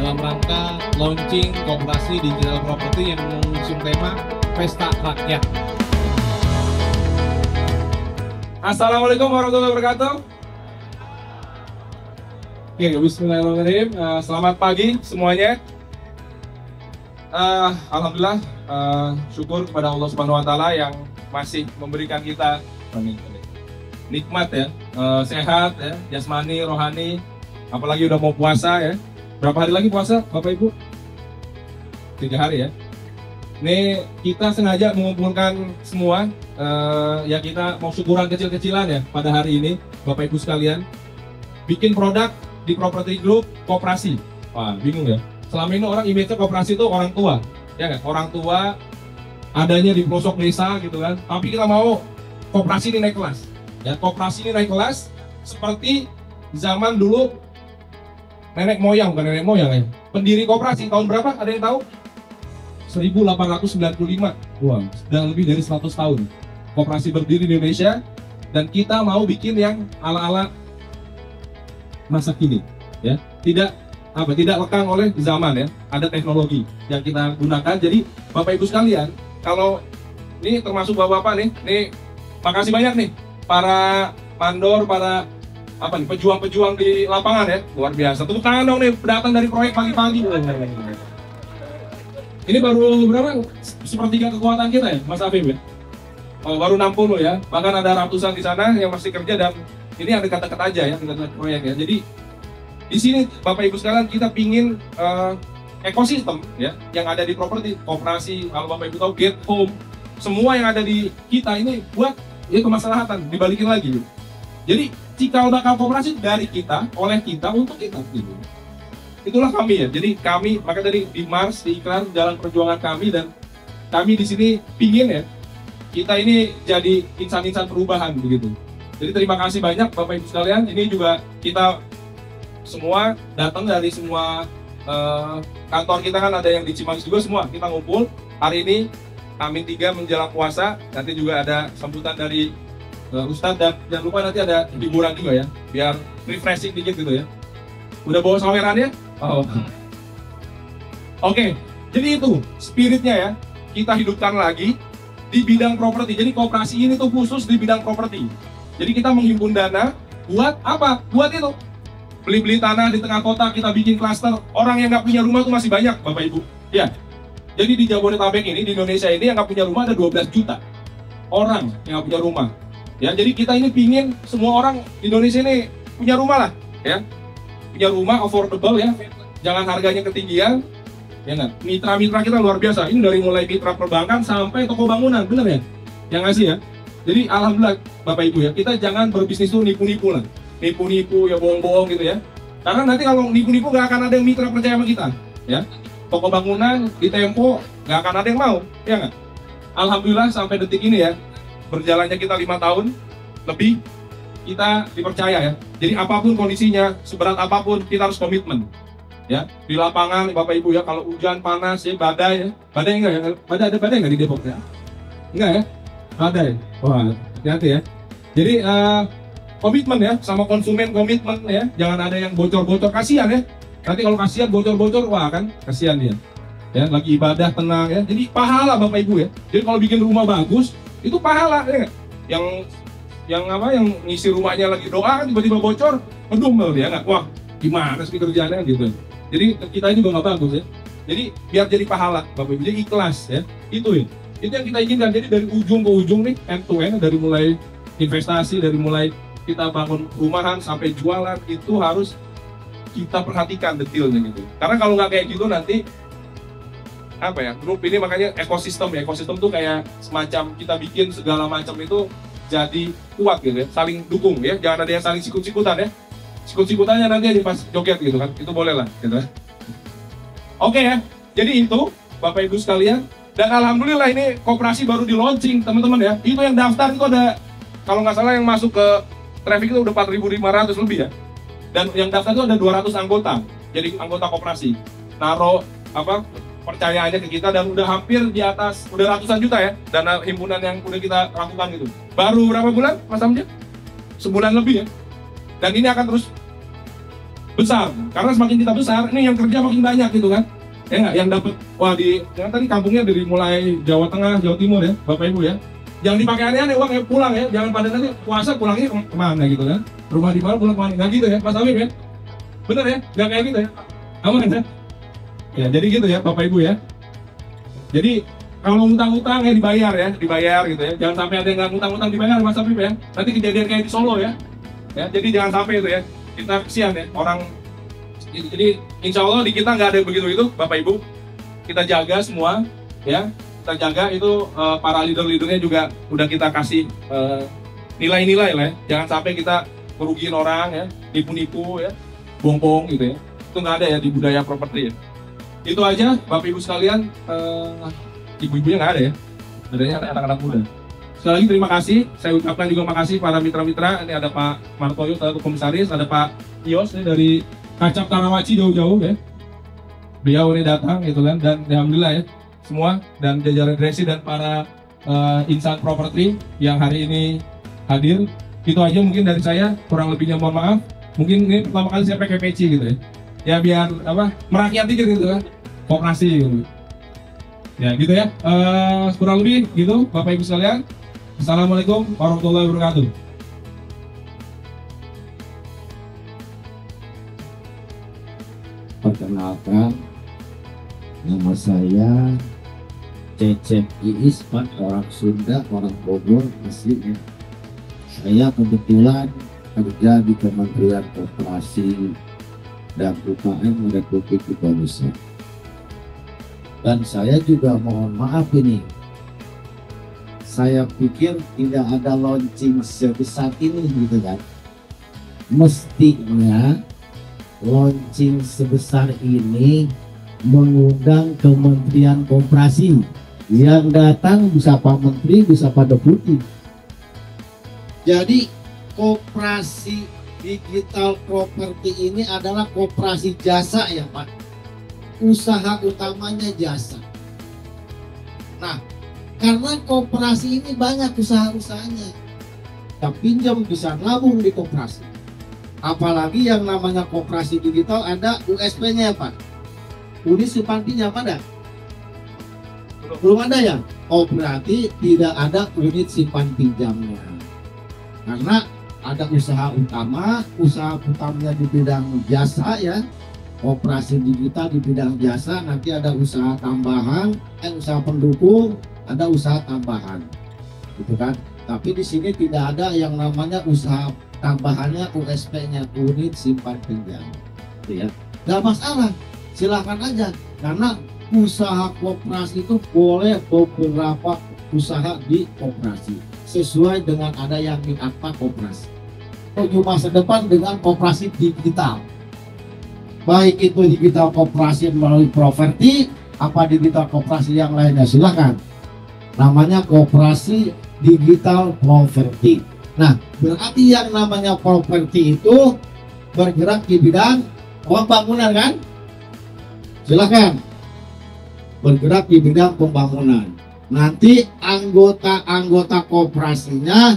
dalam rangka launching Koperasi Digital Property yang mengusung tema Pesta Rakyat. Assalamualaikum warahmatullahi wabarakatuh. Oke, bismillahirrahmanirrahim. Selamat pagi semuanya. Alhamdulillah, syukur kepada Allah Subhanahu Wa Taala yang masih memberikan kita nikmat ya, sehat ya, jasmani, rohani. Apalagi udah mau puasa ya. Berapa hari lagi puasa, Bapak Ibu? 3 hari ya. Ini kita sengaja mengumpulkan semua, ya kita mau syukuran kecil-kecilan ya pada hari ini, Bapak Ibu sekalian. Bikin produk di Property Group Koperasi. Wah, bingung ya. Selama ini orang image-nya Koperasi itu orang tua, ya nggak? Orang tua adanya di pelosok desa gitu kan. Tapi kita mau Koperasi ini naik kelas. Ya, Koperasi ini naik kelas seperti zaman dulu nenek moyang, bukan nenek moyang ya. Pendiri Koperasi tahun berapa? Ada yang tahu? 1895. Wah, sudah lebih dari 100 tahun. Koperasi berdiri di Indonesia dan kita mau bikin yang ala-ala masa kini, ya. Tidak lekang oleh zaman ya. Ada teknologi yang kita gunakan. Jadi Bapak Ibu sekalian, kalau ini termasuk Bapak-bapak nih, makasih banyak nih para mandor, para pejuang-pejuang di lapangan ya, luar biasa. Tepuk tangan dong nih, datang dari proyek pagi-pagi. Ini baru berapa? Sepertiga kekuatan kita ya, Mas Afif ya? Oh, baru 60 ya, bahkan ada ratusan di sana yang masih kerja dan ini yang dekat-dekat aja ya, dekat-dekat proyek ya. Jadi di sini Bapak Ibu sekalian kita pingin ekosistem ya, yang ada di properti, Koperasi, kalau Bapak Ibu tahu Get Home, semua yang ada di kita ini buat ya kemaslahatan, dibalikin lagi. Jadi cikal bakal Koperasi dari kita, oleh kita, untuk kita gitu. Itulah kami ya. Jadi kami, maka dari di Mars, di iklan jalan perjuangan kami, dan kami di sini pingin ya, kita ini jadi insan-insan perubahan begitu. Jadi terima kasih banyak Bapak Ibu sekalian. Ini juga kita semua datang dari semua kantor kita, kan ada yang di Cimanggis juga, semua kita ngumpul hari ini Amin 3 menjelang puasa. Nanti juga ada sambutan dari Ustadz, dan jangan lupa nanti ada hiburan juga ya, biar refreshing dikit gitu ya. Udah bawa sawerannya? Oh. Oke, jadi itu spiritnya ya, kita hidupkan lagi di bidang properti. Jadi Koperasi ini tuh khusus di bidang properti. Jadi kita menghimpun dana buat apa? Buat itu, beli-beli tanah di tengah kota, kita bikin klaster. Orang yang nggak punya rumah tuh masih banyak Bapak Ibu. Ya, jadi di Jabodetabek ini, di Indonesia ini yang nggak punya rumah ada 12 juta orang yang nggak punya rumah. Ya, jadi kita ini pingin semua orang di Indonesia ini punya rumah lah, ya, punya rumah affordable ya, jangan harganya ketinggian, ya nggak? Mitra-mitra kita luar biasa, ini dari mulai mitra perbankan sampai toko bangunan, bener ya, yang ngasih ya. Jadi alhamdulillah Bapak Ibu ya, kita jangan berbisnis tuh nipu-nipu lah, nipu-nipu ya, bohong-bohong gitu ya. Karena nanti kalau nipu-nipu nggak akan ada yang mitra percaya sama kita, ya. Toko bangunan di Tempo nggak akan ada yang mau, ya nggak? Alhamdulillah sampai detik ini ya, berjalannya kita 5 tahun lebih, kita dipercaya ya. Jadi apapun kondisinya, seberat apapun, kita harus komitmen ya. Di lapangan Bapak Ibu ya, kalau hujan, panas ya, badai ya. Badai enggak ya? Ada badai enggak di Depok ya? Enggak ya? Badai. Wah, hati-hati ya. Jadi komitmen ya, sama konsumen komitmen ya. Jangan ada yang bocor-bocor, kasihan ya. Nanti kalau kasihan bocor-bocor, wah kan kasihan dia. Ya, lagi ibadah tenang ya. Jadi pahala Bapak Ibu ya. Jadi kalau bikin rumah bagus, itu pahala ya nggak? Yang ngisi rumahnya lagi doa, tiba-tiba bocor, ngedumel dia nggak? Wah, gimana sih kerjaannya gitu. Jadi kita ini juga nggak bagus ya. Jadi biar jadi pahala Bapak Ibu, jadi ikhlas ya. Itu yang kita inginkan. Jadi dari ujung ke ujung nih, end to end, dari mulai investasi, dari mulai kita bangun rumahan sampai jualan, itu harus kita perhatikan detailnya gitu. Karena kalau nggak kayak gitu nanti apa ya, grup ini makanya ekosistem ya. Ekosistem tuh kayak semacam kita bikin segala macam itu jadi kuat gitu ya, saling dukung ya, jangan ada yang saling sikut-sikutan ya. Sikut-sikutannya nanti aja pas joget gitu kan, itu boleh lah gitu. Oke ya, jadi itu Bapak Ibu sekalian, dan alhamdulillah ini Koperasi baru di launching teman-teman ya. Itu yang daftar itu ada, kalau nggak salah yang masuk ke traffic itu udah 4.500 lebih ya. Dan yang daftar itu ada 200 anggota, jadi anggota Koperasi. Naro percayaannya ke kita, dan udah hampir di atas, udah ratusan juta ya dana himpunan yang udah kita lakukan gitu. Baru berapa bulan Mas Amjad? Sebulan lebih ya. Dan ini akan terus besar. Karena semakin kita besar, ini yang kerja makin banyak gitu kan. Ya nggak, yang dapat, wah yang tadi kampungnya dari mulai Jawa Tengah, Jawa Timur ya, Bapak Ibu ya. Jangan dipakai aneh-aneh uang ya, pulang ya. Jangan pada nanti puasa pulangnya kemana gitu kan. Rumah di mana pulang kemana, nggak gitu ya Mas Amir ya. Bener ya, nggak kayak gitu ya. Aman ya? Ya jadi gitu ya Bapak Ibu ya. Jadi kalau utang-utang ya dibayar gitu ya. Jangan sampai ada yang nggak utang-utang dibayar Mas Amir ya. Nanti kejadian kayak di Solo ya. Ya jadi jangan sampai itu ya. Kita kesian ya orang. Jadi insya Allah di kita nggak ada begitu itu Bapak Ibu. Kita jaga semua ya. Kita jaga itu para leader-leadernya juga udah kita kasih nilai-nilai lah ya. Jangan sampai kita merugiin orang ya, nipu-nipu ya, bohong-bohong gitu ya. Itu nggak ada ya di budaya properti ya. Itu aja Bapak Ibu sekalian, ibu-ibunya nggak ada ya, adanya anak-anak muda. Sekali lagi terima kasih, saya ucapkan juga makasih para mitra-mitra. Ini ada Pak Martoyo selaku komisaris, ada Pak Yos ini dari Kacap Karawaci jauh-jauh ya. Beliau ini datang gitu kan, dan alhamdulillah ya semua dan jajaran direksi dan para insan properti yang hari ini hadir. Itu aja mungkin dari saya, kurang lebihnya mohon maaf. Mungkin ini pertama kali saya pakai peci gitu ya. Ya biar apa merakyat dikit gitu kan, koperasi gitu. Ya gitu ya, kurang lebih gitu Bapak Ibu sekalian. Assalamualaikum warahmatullahi wabarakatuh. Perkenalkan, nama saya Cecep Iis, Pak, orang Sunda, orang Bogor aslinya. Saya kebetulan kerja di Kementerian Koperasi dan UKM Republik Indonesia. Dan saya juga mohon maaf ini, saya pikir tidak ada launching sebesar ini gitu kan. Mestinya launching sebesar ini mengundang Kementerian Koperasi. Yang datang bisa Pak Menteri, bisa Pak Deputi. Jadi koperasi digital properti ini adalah koperasi jasa ya Pak. Usaha utamanya jasa. Nah, karena koperasi ini banyak usaha-usahanya. Kita pinjam bisa nabung di koperasi. Apalagi yang namanya koperasi digital ada USP-nya ya Pak. Unit simpan pinjam ada? Belum ada ya? Oh berarti tidak ada unit simpan pinjamnya. Karena ada usaha utamanya di bidang jasa ya. Operasi digital di bidang jasa, nanti ada usaha tambahan, usaha pendukung, ada usaha tambahan. Gitu kan? Tapi di sini tidak ada yang namanya usaha tambahannya USP-nya, unit simpan pinjam. Gitu ya. Gak masalah, silahkan aja. Karena usaha koperasi itu boleh beberapa usaha di koperasi sesuai dengan ada yang apa koperasi. Tujuh masa depan dengan koperasi digital, baik itu digital koperasi melalui properti apa digital koperasi yang lainnya, silahkan. Namanya koperasi digital properti. Nah berarti yang namanya properti itu bergerak di bidang pembangunan kan, silahkan bergerak di bidang pembangunan. Nanti anggota-anggota koperasinya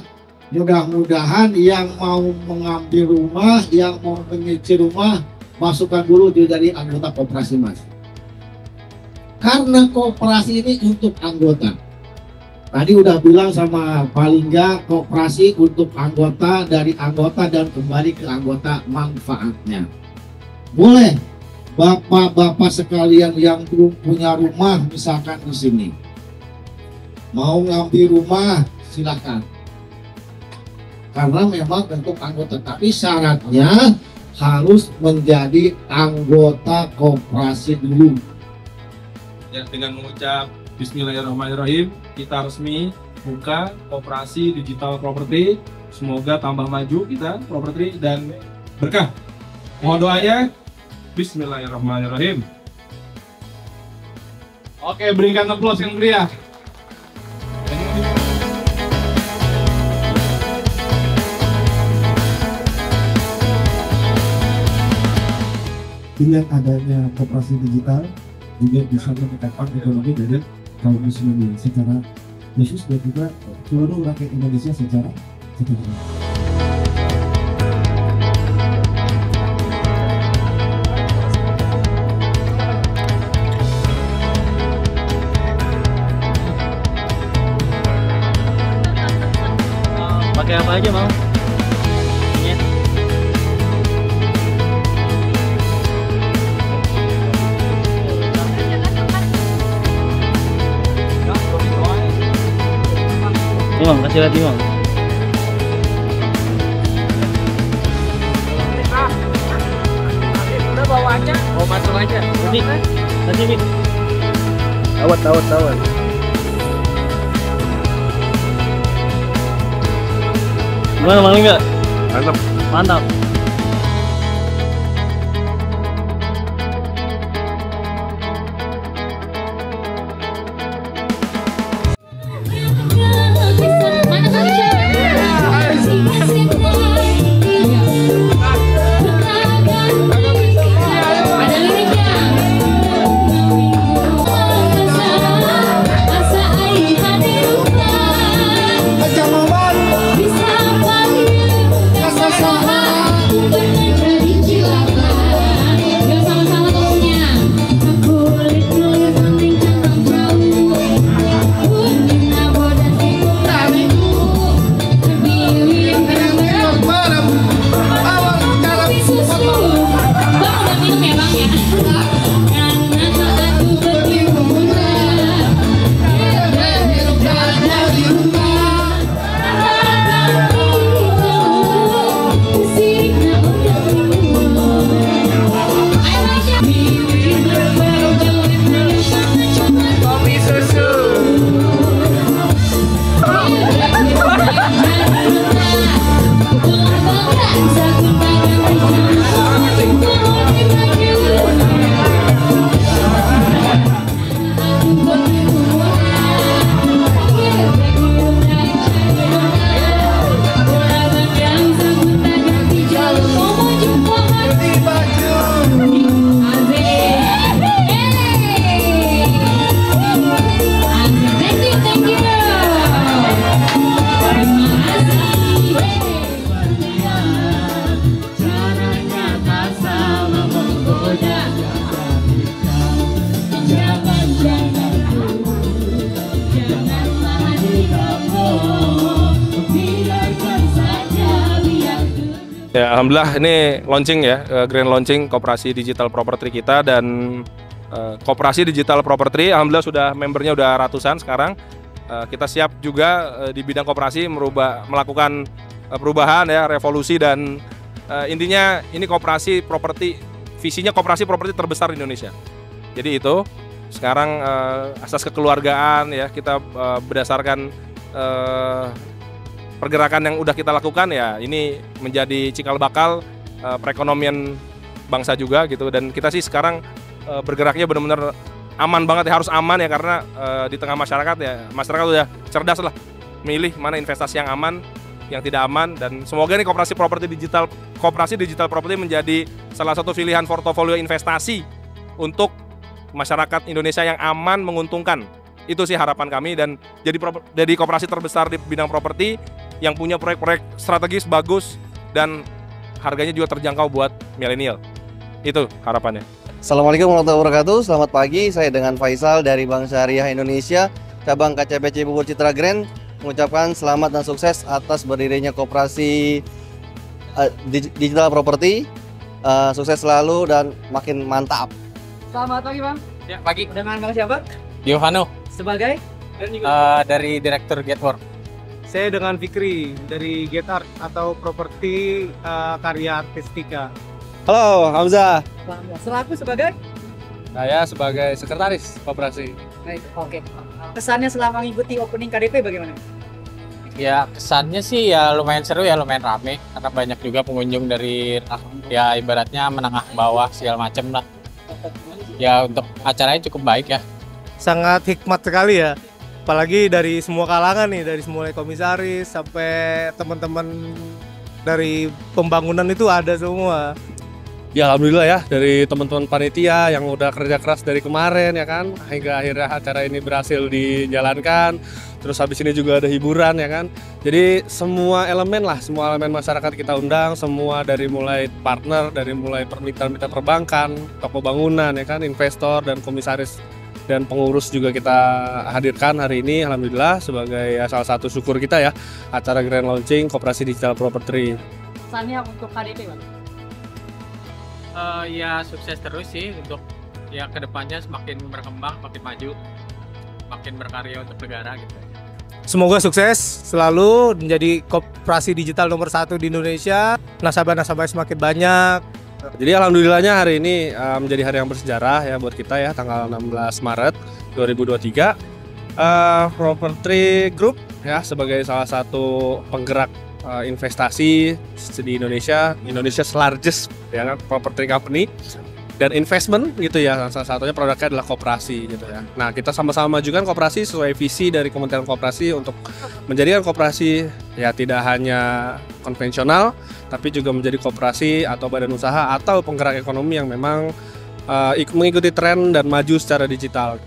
mudah-mudahan yang mau mengambil rumah, yang mau menyicil rumah, masukkan dulu jadi anggota koperasi Mas. Karena koperasi ini untuk anggota. Tadi udah bilang sama Pak Lingga, koperasi untuk anggota, dari anggota dan kembali ke anggota manfaatnya. Boleh Bapak-bapak sekalian yang belum punya rumah, misalkan di sini mau ngambil rumah, silakan. Karena memang untuk anggota, tapi syaratnya harus menjadi anggota koperasi dulu. Ya, dengan mengucap Bismillahirrahmanirrahim, kita resmi buka koperasi digital properti. Semoga tambah maju kita properti dan berkah. Mohon doanya. Bismillahirrahmanirrahim. Oke, berikan aplaus yang meriah. Dengan adanya koperasi digital juga bisa meningkatkan ekonomi dari kaum muslimin secara khusus dan juga seluruh rakyat Indonesia secara keseluruhan. Apa aja mau? Iya. Bang, kasih lihat nih, Bang. Udah bawa aja. Oh, masuk aja. Ini, kasih nih. Tawar. Gimana, Bang Lingga? Mantap. Mantap. Ya, alhamdulillah ini launching ya, grand launching Koperasi Digital Property kita, dan Koperasi Digital Property alhamdulillah sudah membernya udah ratusan sekarang. Kita siap juga di bidang koperasi melakukan perubahan ya, revolusi, dan intinya ini koperasi properti, visinya koperasi properti terbesar di Indonesia. Jadi itu sekarang asas kekeluargaan ya, kita berdasarkan pergerakan yang udah kita lakukan ya, ini menjadi cikal bakal perekonomian bangsa juga gitu. Dan kita sih sekarang bergeraknya benar-benar aman banget ya, harus aman ya, karena di tengah masyarakat ya, masyarakat udah cerdas lah milih mana investasi yang aman, yang tidak aman. Dan semoga ini koperasi digital property menjadi salah satu pilihan portofolio investasi untuk masyarakat Indonesia yang aman, menguntungkan. Itu sih harapan kami, dan jadi koperasi terbesar di bidang properti yang punya proyek-proyek strategis bagus dan harganya juga terjangkau buat milenial. Itu harapannya. Assalamualaikum warahmatullahi wabarakatuh. Selamat pagi, saya dengan Faisal dari Bank Syariah Indonesia, cabang KCP Cibubur Citra Grand, mengucapkan selamat dan sukses atas berdirinya Koperasi Digital Property. Sukses selalu dan makin mantap. Selamat pagi, Bang. Ya, pagi. Dengan Bang siapa? Giovanno, Sebagai? dari Direktur Getwork. Saya dengan Fikri dari Get Art atau properti karya artistika. Halo, Hamzah. Selaku sebagai? Saya sebagai sekretaris koperasi. Baik, oke. Kesannya selama mengikuti opening KDP bagaimana? Ya, kesannya sih ya lumayan seru ya, lumayan rame karena banyak juga pengunjung dari ya ibaratnya menengah bawah segala macem lah. Ya untuk acaranya cukup baik ya. Sangat hikmat sekali ya. Apalagi dari semua kalangan nih, dari mulai komisaris sampai teman-teman dari pembangunan itu ada semua. Ya alhamdulillah ya, dari teman-teman panitia yang udah kerja keras dari kemarin ya kan, hingga akhirnya acara ini berhasil dijalankan. Terus habis ini juga ada hiburan ya kan. Jadi semua elemen masyarakat kita undang, semua dari mulai partner, dari mulai mitra perbankan, toko bangunan ya kan, investor dan komisaris dan pengurus juga kita hadirkan hari ini, alhamdulillah sebagai salah satu syukur kita ya, acara grand launching Koperasi Digital Property. Pesannya untuk KDP, Bang? Ya sukses terus sih untuk ya kedepannya semakin berkembang, makin maju, makin berkarya untuk negara gitu. Semoga sukses selalu menjadi koperasi digital nomor 1 di Indonesia. Nasabah-nasabah semakin banyak. Jadi alhamdulillahnya hari ini menjadi hari yang bersejarah ya buat kita ya, tanggal 16 Maret 2023. Property Group ya sebagai salah satu penggerak investasi di Indonesia's largest ya kan, property company dan investment gitu ya, salah satunya produknya adalah koperasi gitu ya. Nah, kita sama-sama majukan koperasi sesuai visi dari Kementerian Koperasi untuk menjadikan koperasi ya tidak hanya konvensional tapi juga menjadi koperasi atau badan usaha atau penggerak ekonomi yang memang mengikuti tren dan maju secara digital.